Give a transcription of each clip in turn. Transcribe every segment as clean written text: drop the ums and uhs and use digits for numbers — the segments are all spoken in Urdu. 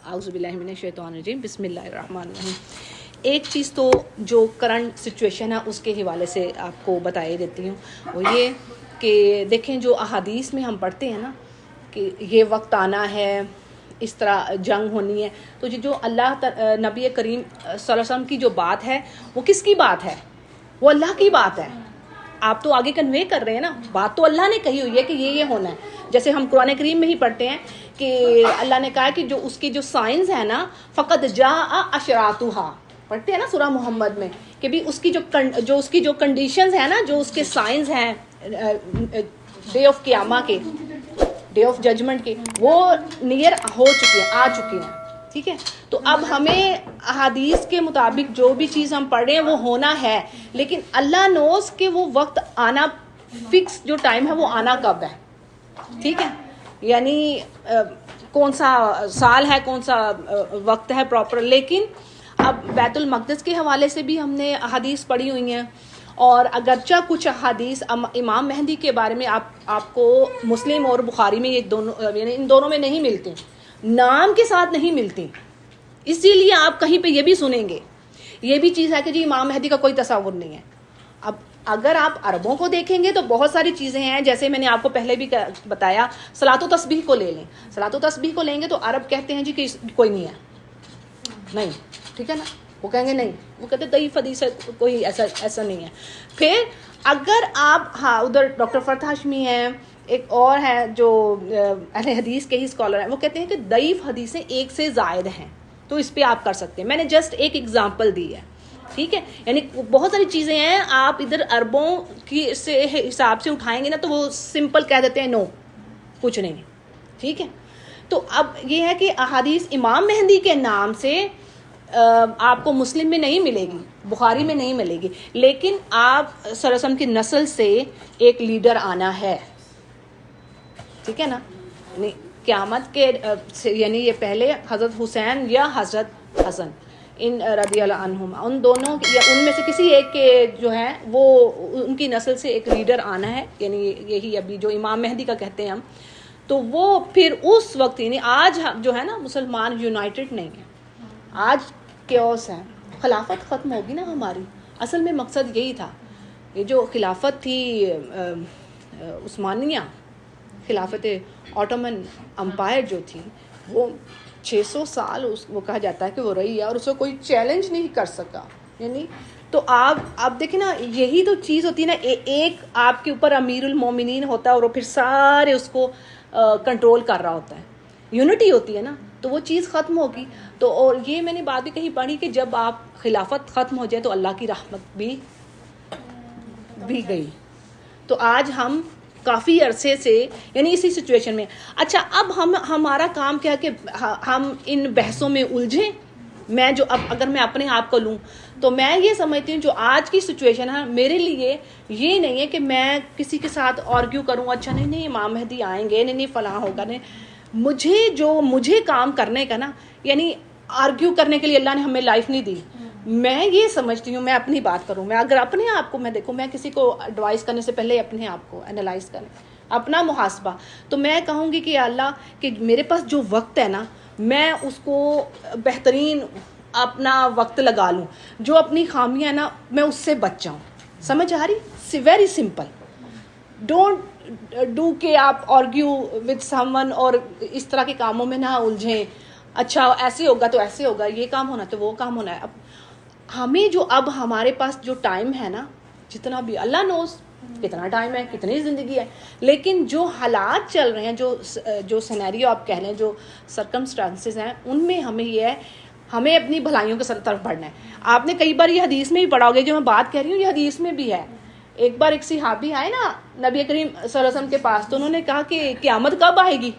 اعوذ باللہ من الشیطان الرجیم، بسم اللہ الرحمن الرحیم۔ ایک چیز تو جو کرنٹ سچویشن ہے اس کے حوالے سے آپ کو بتائی دیتی ہوں، وہ یہ کہ دیکھیں جو احادیث میں ہم پڑھتے ہیں نا کہ یہ وقت آنا ہے، اس طرح جنگ ہونی ہے، تو جو اللہ نبی کریم صلی اللہ علیہ وسلم کی جو بات ہے وہ کس کی بات ہے؟ وہ اللہ کی بات ہے۔ آپ تو آگے کنوے کر رہے ہیں نا، بات تو اللہ نے کہی ہوئی ہے کہ یہ ہونا ہے۔ جیسے ہم قرآن کریم میں ہی پڑھتے ہیں کہ اللہ نے کہا کہ جو اس کی جو سائنس ہے نا فقط جاء اشراطھا، پڑھتے ہیں نا سورہ محمد میں کہ بھی اس کی جو کنڈیشنز ہیں نا، جو اس کے سائنس ہیں ڈے آف قیامہ کے، ڈے آف ججمنٹ کے، وہ نیئر ہو چکی ہیں، آ چکی ہیں، ٹھیک ہے۔ تو اب ہمیں احادیث کے مطابق جو بھی چیز ہم پڑھ رہے ہیں وہ ہونا ہے، لیکن اللہ نوز کہ وہ وقت آنا، فکس جو ٹائم ہے وہ آنا کب ہے، ٹھیک ہے، یعنی کون سا سال ہے، کون سا وقت ہے پراپر۔ لیکن اب بیت المقدس کے حوالے سے بھی ہم نے احادیث پڑھی ہوئی ہیں، اور اگرچہ کچھ احادیث امام مہدی کے بارے میں آپ کو مسلم اور بخاری میں یہ دونوں، یعنی ان دونوں میں نہیں ملتی، نام کے ساتھ نہیں ملتی، اسی لیے آپ کہیں پہ یہ بھی سنیں گے، یہ بھی چیز ہے کہ جی امام مہدی کا کوئی تصور نہیں ہے۔ اب اگر آپ عربوں کو دیکھیں گے تو بہت ساری چیزیں ہیں، جیسے میں نے آپ کو پہلے بھی بتایا، صلاۃ و تسبیح کو لے لیں، صلاۃ و تسبیح کو لیں گے تو عرب کہتے ہیں جی کہ کوئی نہیں ہے، نہیں، ٹھیک ہے نا، وہ کہیں گے نہیں، وہ کہتے ضعیف حدیث ہے، کوئی ایسا نہیں ہے۔ پھر اگر آپ ادھر ڈاکٹر فرد ہاشمی ہیں، ایک اور ہے جو اہل حدیث کے ہی اسکالر ہیں، وہ کہتے ہیں کہ ضعیف حدیثیں ایک سے زائد ہیں، تو اس پہ آپ کر سکتے ہیں۔ میں نے جسٹ ایک ایگزامپل دی ہے، ٹھیک ہے، یعنی بہت ساری چیزیں ہیں، آپ ادھر عربوں کی سے حساب سے اٹھائیں گے نا تو وہ سمپل کہہ دیتے ہیں نو، کچھ نہیں، ٹھیک ہے۔ تو اب یہ ہے کہ احادیث امام مہدی کے نام سے آپ کو مسلم میں نہیں ملے گی، بخاری میں نہیں ملے گی، لیکن آپ صلی اللہ علیہ وسلم کی نسل سے ایک لیڈر آنا ہے، ٹھیک ہے نا، یعنی قیامت کے یعنی یہ پہلے حضرت حسین یا حضرت حسن ان رضی اللہ عنہم، ان دونوں یا ان میں سے کسی ایک کے جو ہے وہ ان کی نسل سے ایک لیڈر آنا ہے، یعنی یہی ابھی جو امام مہدی کا کہتے ہیں ہم، تو وہ پھر اس وقت، یعنی آج جو ہے نا مسلمان یونائٹڈ نہیں ہیں، آج کیوس ہے، خلافت ختم ہوگی نا ہماری، اصل میں مقصد یہی تھا، یہ جو خلافت تھی عثمانیہ، خلافت آٹومن امپائر جو تھی، وہ 600 سال وہ کہا جاتا ہے کہ وہ رہی ہے اور اس کو کوئی چیلنج نہیں کر سکا، یعنی تو آپ دیکھیں نا، یہی تو چیز ہوتی ہے نا، ایک آپ کے اوپر امیر المومنین ہوتا ہے اور وہ پھر سارے اس کو کنٹرول کر رہا ہوتا ہے، یونٹی ہوتی ہے نا، تو وہ چیز ختم ہوگی۔ تو اور یہ میں نے بات بھی کہیں پڑھی کہ جب آپ خلافت ختم ہو جائے تو اللہ کی رحمت بھی گئی۔ تو آج ہم کافی عرصے سے یعنی اسی سچویشن میں، اچھا اب ہمارا کام کیا کہ ہم ان بحثوں میں الجھیں۔ میں جو اب اگر میں اپنے آپ کو لوں تو میں یہ سمجھتی ہوں جو آج کی سچویشن ہے میرے لیے یہ نہیں ہے کہ میں کسی کے ساتھ آرگیو کروں، اچھا نہیں امام مہدی آئیں گے، نہیں فلاں ہوگا، نہیں، مجھے کام کرنے کا نا، یعنی آرگیو کرنے کے لیے اللہ نے ہمیں لائف نہیں دی۔ میں یہ سمجھتی ہوں، میں اپنی بات کروں، میں اگر اپنے آپ کو میں دیکھوں، میں کسی کو ایڈوائز کرنے سے پہلے اپنے آپ کو انالائز کریں، اپنا محاسبہ، تو میں کہوں گی کہ اللہ کہ میرے پاس جو وقت ہے نا میں اس کو بہترین اپنا وقت لگا لوں، جو اپنی خامیاں ہیں نا میں اس سے بچ جاؤں، سمجھ آ رہی؟ ویری سمپل، ڈونٹ ڈو کہ آپ آرگیو وتھ سم ون اور اس طرح کے کاموں میں نہ الجھیں، اچھا ایسے ہوگا تو ایسے ہوگا، یہ کام ہونا تو وہ کام ہونا ہے۔ اب ہمیں جو اب ہمارے پاس جو ٹائم ہے نا، جتنا بھی اللہ نوز کتنا ٹائم ہے، کتنی زندگی ہے، لیکن جو حالات چل رہے ہیں، جو سینیریو آپ کہہ لیں، جو سرکمسٹانسز ہیں، ان میں ہمیں یہ ہے، ہمیں اپنی بھلائیوں کی طرف بڑھنا ہے۔ آپ نے کئی بار یہ حدیث میں بھی پڑھا ہوگا، جو میں بات کہہ رہی ہوں یہ حدیث میں بھی ہے۔ ایک بار ایک صحابی آئے نا نبی کریم صلی اللہ علیہ وسلم کے پاس، تو انہوں نے کہا کہ قیامت کب آئے گی؟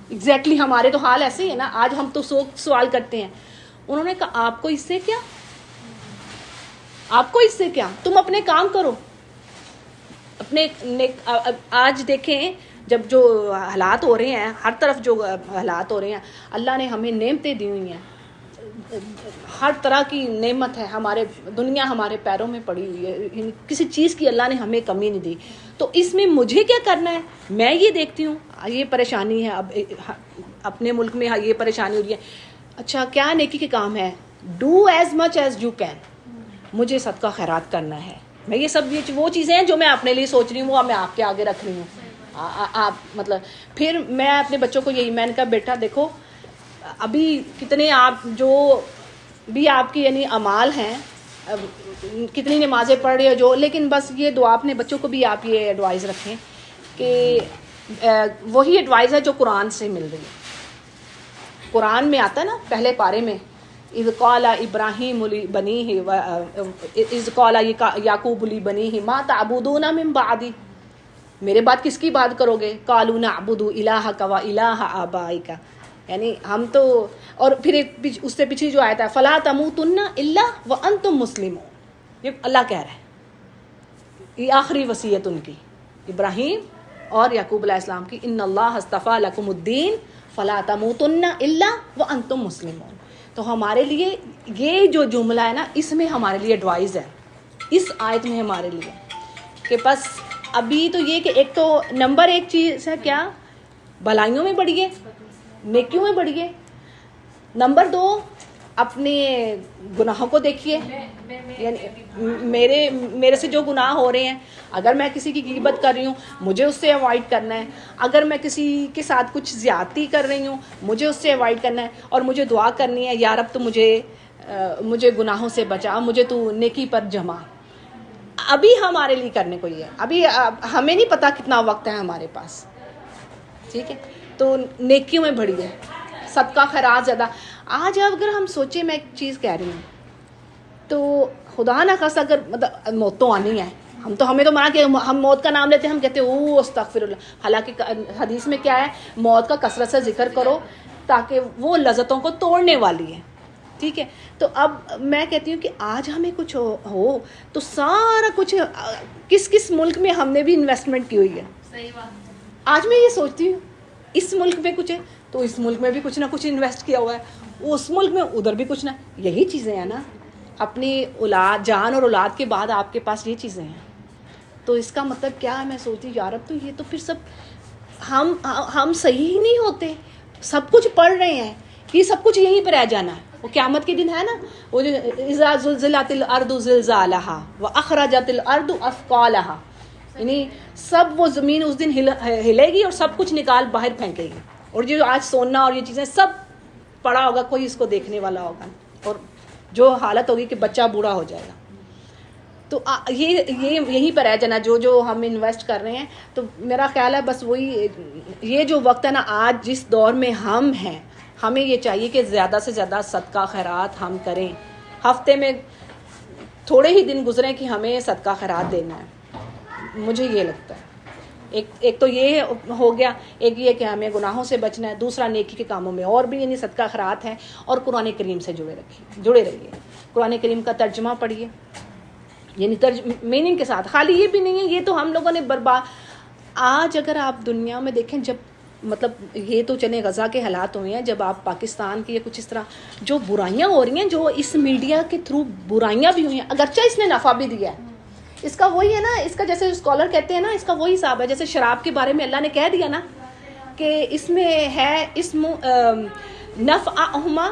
ایگزیکٹلی ہمارے تو حال ایسے ہی ہے نا، آج ہم تو سوال کرتے ہیں۔ انہوں نے کہا آپ کو اس سے کیا، آپ کو اس سے کیا، تم اپنے کام کرو، اپنے آج دیکھیں جب جو حالات ہو رہے ہیں، ہر طرف جو حالات ہو رہے ہیں، اللہ نے ہمیں نعمتیں دی ہوئی ہیں، ہر طرح کی نعمت ہے، ہمارے دنیا ہمارے پیروں میں پڑی ہوئی ہے، کسی چیز کی اللہ نے ہمیں کمی نہیں دی۔ تو اس میں مجھے کیا کرنا ہے؟ میں یہ دیکھتی ہوں یہ پریشانی ہے، اب اپنے ملک میں یہ پریشانی ہو رہی ہے، اچھا کیا نیکی کے کام ہے؟ Do as much as you can. مجھے صدقہ خیرات کرنا ہے. میں یہ سب وہ چیزیں ہیں جو میں اپنے لیے سوچ رہی ہوں، وہ میں آپ کے آگے رکھ رہی ہوں. آپ مطلب پھر میں اپنے بچوں کو یہی میں نے کہا بیٹا دیکھو ابھی کتنے آپ جو بھی آپ کی یعنی اعمال ہیں، کتنی نمازیں پڑھ رہے ہو جو، لیکن بس یہ دعا اپنے بچوں کو بھی آپ یہ ایڈوائز رکھیں کہ وہی ایڈوائز ہے جو قرآن سے مل رہی ہے. قرآن میں آتا ہے نا پہلے پارے میں اذ قال ابراہیم لبنیہ اذ قال یعقوب لبنیہ ما تعبدون من بعدی، میرے بعد کس کی بات کرو گے؟ قالوا نعبد الہک و الہ آبائک، یعنی ہم تو. اور پھر اس سے پیچھے جو آیت ہے فلا تموتن الا وانتم مسلمون، یہ اللہ کہہ رہا ہے، یہ آخری وصیت ان کی ابراہیم اور یعقوب علیہ السلام کی، ان اللہ اصطفیٰ لکم الدین فلا تموتن الا وانتم مسلمون. تو ہمارے لیے یہ جو جملہ ہے نا، اس میں ہمارے لیے ایڈوائز ہے، اس آیت میں ہمارے لیے کہ بس ابھی تو یہ کہ ایک تو نمبر ایک چیز ہے کیا، بھلائیوں میں بڑھیے، نیکیوں میں بڑھیے. نمبر دو اپنے گناہوں کو دیکھیے، یعنی میرے سے جو گناہ ہو رہے ہیں، اگر میں کسی کی غیبت کر رہی ہوں مجھے اس سے اوائڈ کرنا ہے، اگر میں کسی کے ساتھ کچھ زیادتی کر رہی ہوں مجھے اس سے اوائڈ کرنا ہے، اور مجھے دعا کرنی ہے یا رب تو مجھے گناہوں سے بچا، مجھے تو نیکی پر جما. ابھی ہمارے لیے کرنے کو یہ ہے، ابھی ہمیں نہیں پتہ کتنا وقت ہے ہمارے پاس، ٹھیک ہے. تو نیکیوں میں بڑھیے، صدقہ خیرات زیادہ. آج اگر ہم سوچیں، میں ایک چیز کہہ رہی ہوں تو خدا نہ خاصا اگر مطلب موت تو آنی ہے، ہمیں تو منع کہ ہم موت کا نام لیتے ہیں، ہم کہتے ہیں او استغفر اللہ، حالانکہ حدیث میں کیا ہے، موت کا کثرت سے ذکر کرو تاکہ وہ لذتوں کو توڑنے والی ہے، ٹھیک ہے. تو اب میں کہتی ہوں کہ آج ہمیں کچھ ہو تو سارا کچھ کس ملک میں ہم نے بھی انویسٹمنٹ کی ہوئی ہے. صحیح بات. آج میں یہ سوچتی ہوں اس ملک میں کچھ ہے تو اس ملک میں بھی کچھ نہ کچھ انویسٹ کیا ہوا ہے، اس ملک میں ادھر بھی کچھ نہ. یہی چیزیں ہیں نا، اپنی اولاد، جان اور اولاد کے بعد آپ کے پاس یہ چیزیں ہیں. تو اس کا مطلب کیا ہے، میں سوچتی ہوں یار اب تو یہ تو پھر سب ہم صحیح ہی نہیں ہوتے. سب کچھ پڑھ رہے ہیں، یہ سب کچھ یہیں پہ رہ جانا ہے. وہ قیامت کے دن ہے نا، وہ جو اذا زلزلت الارض زلزالہا واخرجت الارض اثقالہا، یعنی سب وہ زمین اس دن ہلے گی اور سب کچھ نکال باہر پھینکے گی. اور جو آج سونا اور یہ چیزیں سب پڑا ہوگا، کوئی اس کو دیکھنے والا ہوگا، اور جو حالت ہوگی کہ بچہ بوڑھا ہو جائے گا. تو یہیں پر رہ جانا جو ہم انویسٹ کر رہے ہیں. تو میرا خیال ہے بس وہی یہ جو وقت ہے نا، آج جس دور میں ہم ہیں، ہمیں یہ چاہیے کہ زیادہ سے زیادہ صدقہ خیرات ہم کریں. ہفتے میں تھوڑے ہی دن گزریں کہ ہمیں صدقہ خیرات دینا ہے. مجھے یہ لگتا ہے ایک تو یہ ہو گیا، ایک یہ کہ ہمیں گناہوں سے بچنا ہے، دوسرا نیکی کے کاموں میں اور بھی یعنی صدقہ خیرات ہے. اور قرآن کریم سے جڑے رہیے. قرآن کریم کا ترجمہ پڑھیے، یعنی میننگ کے ساتھ. خالی یہ بھی نہیں ہے، یہ تو ہم لوگوں نے آج اگر آپ دنیا میں دیکھیں، جب مطلب یہ تو چلے غزہ کے حالات ہوئے ہیں، جب آپ پاکستان کی کچھ اس طرح جو برائیاں ہو رہی ہیں، جو اس میڈیا کے تھرو برائیاں بھی ہوئی ہیں، اگرچہ اس نے نفع بھی دیا ہے. اس کا وہی ہے نا، اس کا جیسے اسکالر کہتے ہیں نا، اس کا وہی حساب ہے جیسے شراب کے بارے میں اللہ نے کہہ دیا نا کہ اس میں ہے اسم نفعہما،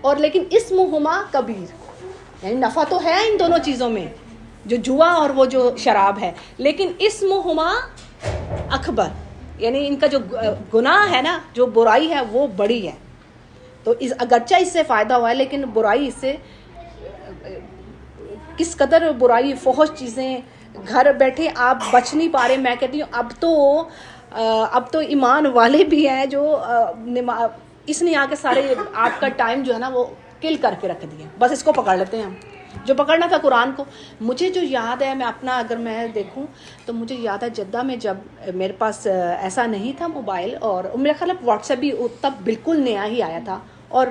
اور لیکن اسمہما کبیر، یعنی نفع تو ہے ان دونوں چیزوں میں، جو جوا اور وہ جو شراب ہے، لیکن اسمہما اکبر، یعنی ان کا جو گناہ ہے نا، جو برائی ہے وہ بڑی ہے. تو اگرچہ اس سے فائدہ ہوا ہے، لیکن برائی اس سے کس قدر برائی، فحش چیزیں گھر بیٹھے آپ بچ نہیں پا رہے. میں کہتی ہوں اب تو ایمان والے بھی ہیں جو اس نے آ کے سارے آپ کا ٹائم جو ہے نا وہ کل کر کے رکھ دیا. بس اس کو پکڑ لیتے ہیں ہم، جو پکڑنا تھا قرآن کو. مجھے جو یاد ہے، میں اپنا اگر میں دیکھوں تو مجھے یاد ہے جدہ میں جب میرے پاس ایسا نہیں تھا موبائل، اور میرا خیال ہے واٹس ایپ بھی تب بالکل نیا ہی آیا تھا، اور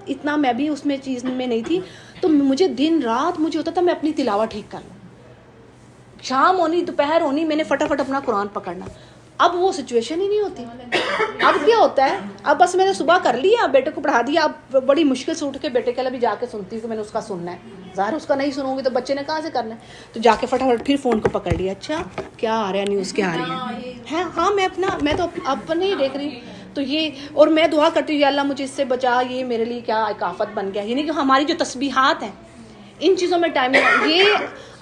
اتنا میں بھی اس میں چیز میں نہیں تھی. تو مجھے دن رات مجھے ہوتا تھا میں اپنی تلاوت ٹھیک کر لوں، شام ہونی دوپہر ہونی میں نے فٹافٹ اپنا قرآن پکڑنا. اب وہ سچویشن ہی نہیں ہوتی. اب کیا ہوتا ہے، اب بس میں نے صبح کر لیا، بیٹے کو پڑھا دیا، اب بڑی مشکل سے اٹھ کے بیٹے کے لیے بھی جا کے سنتی ہوں کہ میں نے اس کا سننا ہے. ظاہر اس کا نہیں سنوں گی تو بچے نے کہاں سے کرنا ہے. تو جا کے فٹافٹ پھر فون کو پکڑ لیا، اچھا کیا آ رہا ہے، نیوز کیا آ رہی ہے. ہاں میں تو اپنے ہی دیکھ رہی ہوں. تو یہ، اور میں دعا کرتی ہوں یا اللہ مجھے اس سے بچا، یہ میرے لیے کیا ایک آفت بن گیا. یعنی کہ ہماری جو تسبیحات ہیں ان چیزوں میں ٹائم، یہ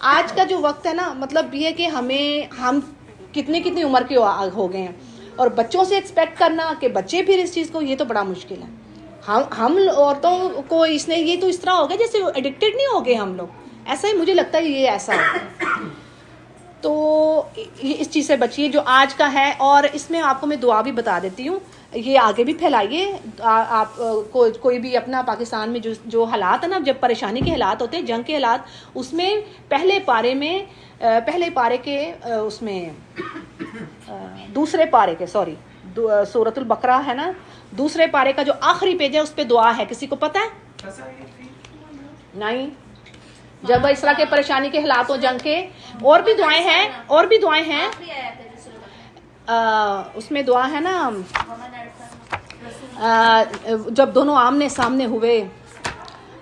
آج کا جو وقت ہے نا، مطلب یہ ہے کہ ہم کتنی عمر کے ہو گئے ہیں، اور بچوں سے ایکسپیکٹ کرنا کہ بچے پھر اس چیز کو، یہ تو بڑا مشکل ہے. ہم عورتوں کو اس نے یہ تو اس طرح ہو گیا جیسے ایڈکٹیڈ نہیں ہو گئے ہم لوگ، ایسا ہی مجھے لگتا ہے یہ ایسا ہے. تو اس چیز سے بچیے جو آج کا ہے. اور اس میں آپ کو میں دعا بھی بتا دیتی ہوں، یہ آگے بھی پھیلائیے. آپ کوئی بھی اپنا پاکستان میں جو حالات ہیں نا، جب پریشانی کے حالات ہوتے ہیں، جنگ کے حالات، اس میں پہلے پارے کے اس میں دوسرے پارے کے سورۃ البقرہ ہے نا، دوسرے پارے کا جو آخری پیج ہے اس پہ دعا ہے. کسی کو پتہ ہے؟ نہیں. جب اس طرح کے پریشانی کے حالات ہو، جنگ کے، اور بھی دعائیں ہیں اس میں دعا ہے نا، جب دونوں آمنے سامنے ہوئے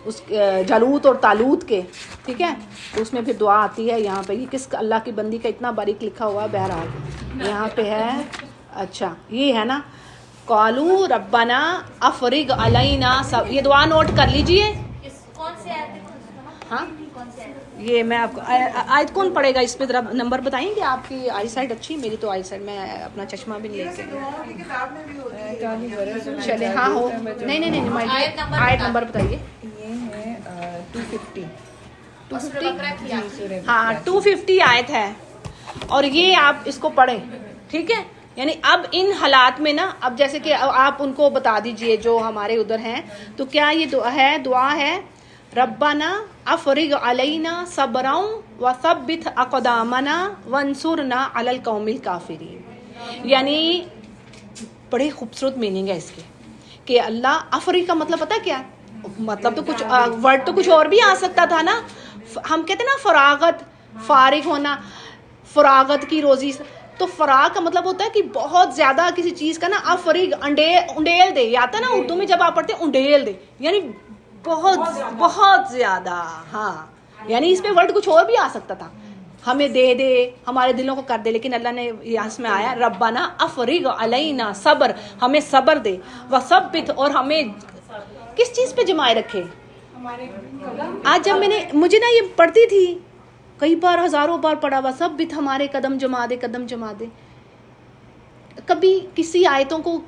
اس جالوت اور طالوت کے، ٹھیک ہے، تو اس میں پھر دعا آتی ہے. یہاں پہ یہ کس اللہ کی بندی کا اتنا باریک لکھا ہوا ہے، بہرحال یہاں پہ ہے. اچھا یہ ہے نا، قالوا ربنا افرغ علینا، یہ دعا نوٹ کر لیجئے. ہاں یہ میں آپ کو آیت کون پڑھے گا اس پہ ذرا نمبر بتائیں گے؟ آپ کی آئی سائڈ اچھی، میری تو آئی سائڈ، میں اپنا چشمہ بھی نہیں لے کے چلے. ہاں ہو، نہیں آیت نمبر بتائیے. یہ ہے 250. ہاں 250 آیت ہے، اور یہ آپ اس کو پڑھیں، ٹھیک ہے. یعنی اب ان حالات میں نا، اب جیسے کہ آپ ان کو بتا دیجئے جو ہمارے ادھر ہیں، تو کیا یہ دعا ہے ربنا افرغ علینا صبرا وثبت اقدامنا وانصرنا علی القوم الکافرین. یعنی بڑے خوبصورت میننگ ہے اس کے، کہ اللہ افرغ کا مطلب پتہ کیا ہے؟ مطلب تو کچھ ورڈ تو کچھ اور بھی آ سکتا تھا نا. ہم کہتے ہیں نا فراغت، فارغ ہونا، فراغت کی روزی. تو فراغ کا مطلب ہوتا ہے کہ بہت زیادہ کسی چیز کا نا، افرغ انڈیل دے. یہ آتا ہے نا اردو میں جب آپ پڑھتے ہیں انڈیل دے، یعنی بہت زیادہ. ہاں یعنی اس پہ ورڈ کچھ اور بھی آ سکتا تھا، ہمیں دے ہمارے دلوں کو کر دے، لیکن اللہ نے یہاں میں آیا ربنا افرغ علینا صبر، ہمیں صبر دے، وثبت، اور ہمیں کس چیز پہ جمائے رکھے. آج جب مجھے نا یہ پڑھتی تھی، کئی بار ہزاروں بار پڑھا، وثبت، ہمارے قدم جما دے. کبھی کسی آیتوں کو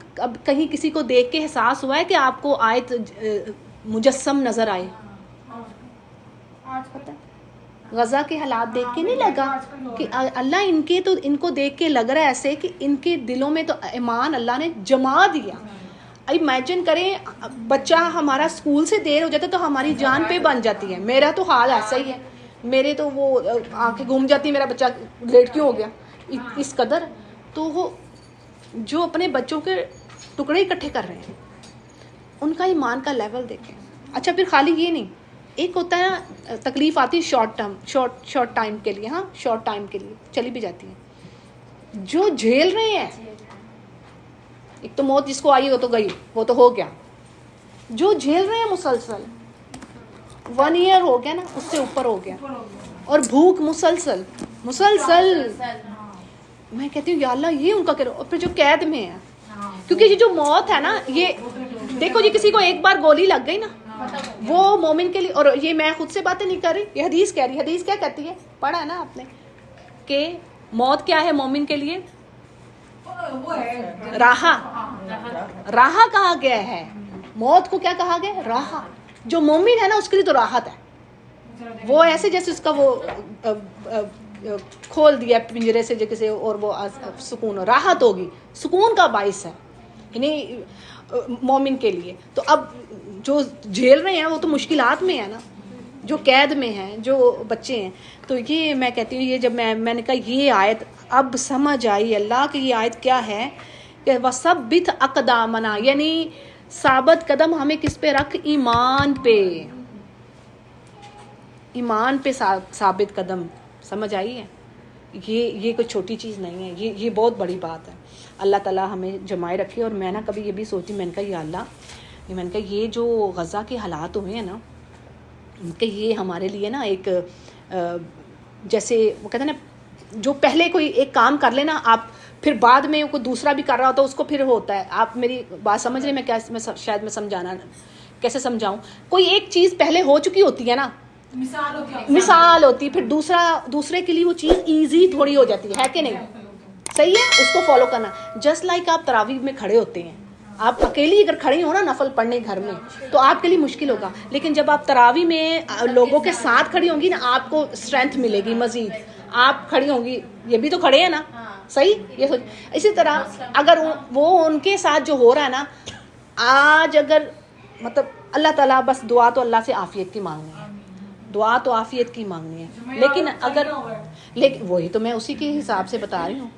کہیں کسی کو دیکھ کے احساس ہوا ہے کہ آپ کو آیت مجسم نظر آئے؟ غزہ کے حالات دیکھ کے نہیں لگا کہ اللہ ان کو دیکھ کے لگ رہا ہے ایسے کہ ان کے دلوں میں تو ایمان اللہ نے جما دیا. امیجن کریں، بچہ ہمارا اسکول سے دیر ہو جاتا تو ہماری جان پہ بن جاتی ہے. میرا تو حال ایسا ہی ہے، میرے تو وہ آنکھیں گھوم جاتی، میرا بچہ لیٹ کیوں ہو گیا اس قدر. تو وہ جو اپنے بچوں کے ٹکڑے اکٹھے کر رہے ہیں، ان کا ایمان کا لیول دیکھیں. اچھا پھر خالی یہ نہیں، ایک ہوتا ہے نا تکلیف آتی شارٹ ٹائم کے لیے، ہاں شارٹ ٹائم کے لیے چلی بھی جاتی ہے. جو جھیل رہے ہیں، ایک تو موت جس کو آئی وہ تو گئی، وہ تو ہو گیا. جو جھیل رہے ہیں مسلسل 1 ایئر ہو گیا نا، اس سے اوپر ہو گیا، اور بھوک مسلسل. میں کہتی ہوں یا اللہ یہ ان کا کرو. اور پھر جو قید میں ہے، کیونکہ یہ جو موت ہے نا، یہ دیکھو جی کسی کو ایک بار گولی لگ گئی نا، وہ مومن کے لیے، اور یہ میں خود سے باتیں نہیں کر رہی، یہ حدیث کہہ رہی. حدیث کیا کہتی ہے؟ پڑھا ہے نا آپ نے کہ موت کیا ہے مومن کے لیے؟ راحہ کہا گیا ہے. موت کو کیا کہا گیا؟ راحہ. جو مومن ہے نا اس کے لیے تو راحت ہے. وہ ایسے جیسے اس کا وہ کھول دیا پنجرے سے جیسے، اور وہ سکون، راحت ہوگی، سکون کا باعث ہے یعنی مومن کے لیے. تو اب جو جھیل رہے ہیں وہ تو مشکلات میں ہے نا، جو قید میں ہیں، جو بچے ہیں. تو یہ میں کہتی ہوں، یہ جب میں نے کہا یہ آیت اب سمجھ آئی اللہ کی، یہ آیت کیا ہے کہ وثبت اقدامنا، یعنی ثابت قدم ہمیں کس پہ رکھ؟ ایمان پہ ثابت قدم. سمجھ آئی ہے؟ یہ کوئی چھوٹی چیز نہیں ہے، یہ بہت بڑی بات ہے. اللہ تعالیٰ ہمیں جمائے رکھے. اور میں نا کبھی یہ بھی سوچتی، میں نے کہا یا اللہ، میں نے کہا یہ جو غزہ کے حالات ہوئے ہیں نا، کہ یہ ہمارے لیے نا ایک جیسے وہ کہتے ہیں نا، جو پہلے کوئی ایک کام کر لینا آپ پھر بعد میں کوئی دوسرا بھی کر رہا ہوتا ہے اس کو پھر ہوتا ہے. آپ میری بات سمجھ رہے ہیں؟ میں شاید میں سمجھانا کیسے سمجھاؤں. کوئی ایک چیز پہلے ہو چکی ہوتی ہے نا, مثال ہوتی ہے, پھر دوسرے کے لیے وہ چیز ایزی تھوڑی ہو جاتی ہے کہ نہیں؟ صحیح ہے, اس کو فالو کرنا. جسٹ لائک آپ تراویح میں کھڑے ہوتے ہیں, آپ اکیلی اگر کھڑے ہو نا نفل پڑھنے گھر میں تو آپ کے لیے مشکل ہوگا, لیکن جب آپ تراویح میں لوگوں کے ساتھ کھڑی ہوں گی نا آپ کو اسٹرینتھ ملے گی مزید. آپ کھڑی ہوں گی, یہ بھی تو کھڑے ہیں نا, صحیح, یہ سوچ. اسی طرح اگر وہ ان کے ساتھ جو ہو رہا ہے نا آج, اگر مطلب اللہ تعالیٰ بس دعا تو اللہ سے عافیت کی مانگنی ہے, دعا تو عافیت کی مانگنی ہے, لیکن وہی تو میں اسی کے حساب سے بتا رہی ہوں,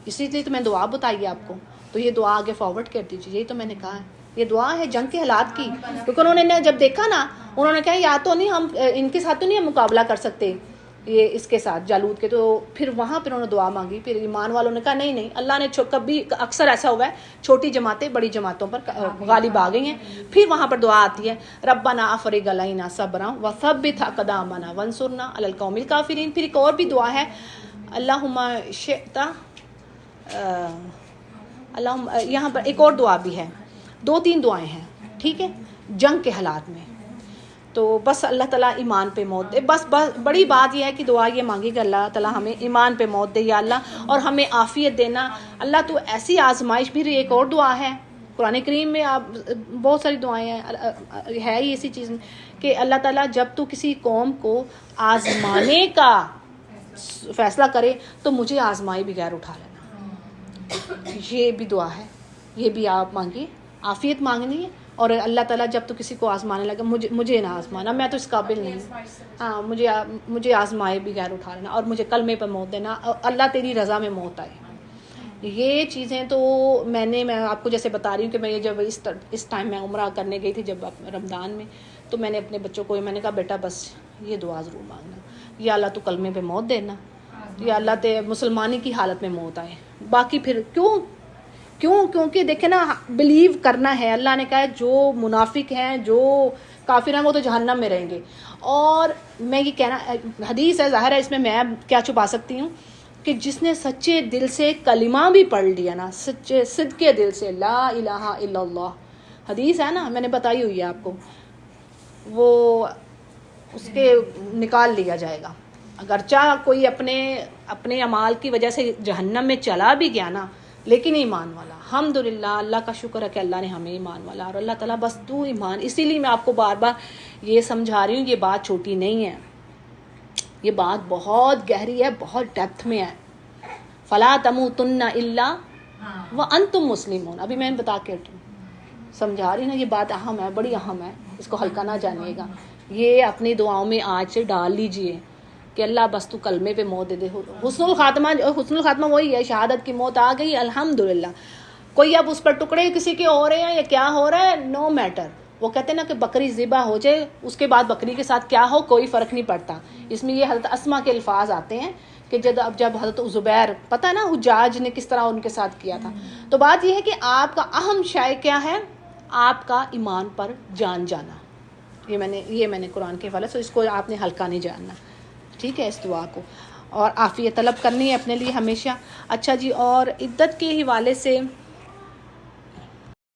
اسی لیے تو میں دعا بتائی آپ کو. تو یہ دعا آگے فارورڈ کر دیجیے, یہی تو میں نے کہا ہے. یہ دعا ہے جنگ کے حالات کی, کیونکہ انہوں نے جب دیکھا نا انہوں نے کہا یا تو نہیں ہم ان کے ساتھ تو نہیں ہم مقابلہ کر سکتے یہ اس کے ساتھ جالوت کے, تو پھر وہاں پھر انہوں نے دعا مانگی. پھر ایمان والوں نے کہا نہیں اللہ نے کبھی اکثر ایسا ہوا ہے چھوٹی جماعتیں بڑی جماعتوں پر غالب آ گئی ہیں. پھر وہاں پر دعا آتی ہے ربنا افرغ علینا صبرا وثبت اقدامنا وانصرنا علی القوم الکافرین. پھر ایک اور بھی دعا ہے اللہم شئت, اللہم, یہاں پر ایک اور دعا بھی ہے, 2-3 دعائیں ہیں, ٹھیک ہے, جنگ کے حالات میں. تو بس اللہ تعالیٰ ایمان پہ موت دے. بس بڑی بات یہ ہے کہ دعا یہ مانگی کہ اللہ تعالیٰ ہمیں ایمان پہ موت دے یا اللہ, اور ہمیں عافیت دینا اللہ. تو ایسی آزمائش بھی ایک اور دعا ہے قرآن کریم میں, آپ بہت ساری دعائیں ہیں, ہے ہی ایسی چیز کہ اللہ تعالیٰ جب تو کسی قوم کو آزمانے کا فیصلہ کرے تو مجھے آزمائے بغیر اٹھا لینا. یہ بھی دعا ہے, یہ بھی آپ مانگیے, عافیت مانگنی ہے. اور اللہ تعالیٰ جب تو کسی کو آزمانے لگا مجھے نہ آزمانا, میں تو اس قابل نہیں ہوں, ہاں مجھے آزمائے بغیر اٹھا لینا اور مجھے کلمے پر موت دینا, اللہ تیری رضا میں موت آئے. یہ چیزیں تو میں آپ کو جیسے بتا رہی ہوں کہ میں یہ جب اس ٹائم میں عمرہ کرنے گئی تھی جب رمضان میں, تو میں نے اپنے بچوں کو میں نے کہا بیٹا بس یہ دعا ضرور مانگنا, یا اللہ تو کلمے پہ موت دینا, یا اللہ تے مسلمانی کی حالت میں موت آئے. باقی پھر کیونکہ دیکھیں نا بلیو کرنا ہے. اللہ نے کہا ہے جو منافق ہیں جو کافر ہیں وہ تو جہنم میں رہیں گے. اور میں یہ کہنا, حدیث ہے ظاہر ہے اس میں کیا چھپا سکتی ہوں کہ جس نے سچے دل سے کلمہ بھی پڑھ لیا نا, صدقے دل سے لا الہ الا اللہ, حدیث ہے نا, میں نے بتائی ہوئی ہے آپ کو, وہ اس کے نکال لیا جائے گا. اگرچہ کوئی اپنے اعمال کی وجہ سے جہنم میں چلا بھی گیا نا, لیکن ایمان والا, الحمدللہ, اللہ کا شکر ہے کہ اللہ نے ہمیں ایمان والا. اور اللہ تعالیٰ بس تو ایمان, اسی لیے میں آپ کو بار بار یہ سمجھا رہی ہوں, یہ بات چھوٹی نہیں ہے, یہ بات بہت گہری ہے, بہت ڈیپتھ میں ہے. فلا تموتن الا وانتم مسلمون, ابھی میں بتا کے سمجھا رہی نا, یہ بات اہم ہے, بڑی اہم ہے, اس کو ہلکا نہ جانیے گا. یہ اپنی دعاؤں میں آج سے ڈال لیجئے کہ اللہ بس تو کلمے پہ موت دے دے. حسن الخاتمہ وہی ہے, شہادت کی موت آ گئی الحمدللہ. کوئی اب اس پر ٹکڑے کسی کے ہو رہے ہیں یا کیا ہو رہا ہے, نو میٹر. وہ کہتے ہیں نا کہ بکری ذبح ہو جائے اس کے بعد بکری کے ساتھ کیا ہو کوئی فرق نہیں پڑتا. اس میں یہ حضرت اسما کے الفاظ آتے ہیں کہ جب حضرت زبیر, پتہ ہے نا حجاج نے کس طرح ان کے ساتھ کیا تھا. تو بات یہ ہے کہ آپ کا اہم شے کیا ہے, آپ کا ایمان پر جان جانا. یہ میں نے قرآن کے حوالے سے, اس کو آپ نے ہلکا نہیں جاننا, ٹھیک ہے. اس دعا کو اور عافیت طلب کرنی ہے اپنے لیے ہمیشہ. اچھا جی, اور عدت کے حوالے سے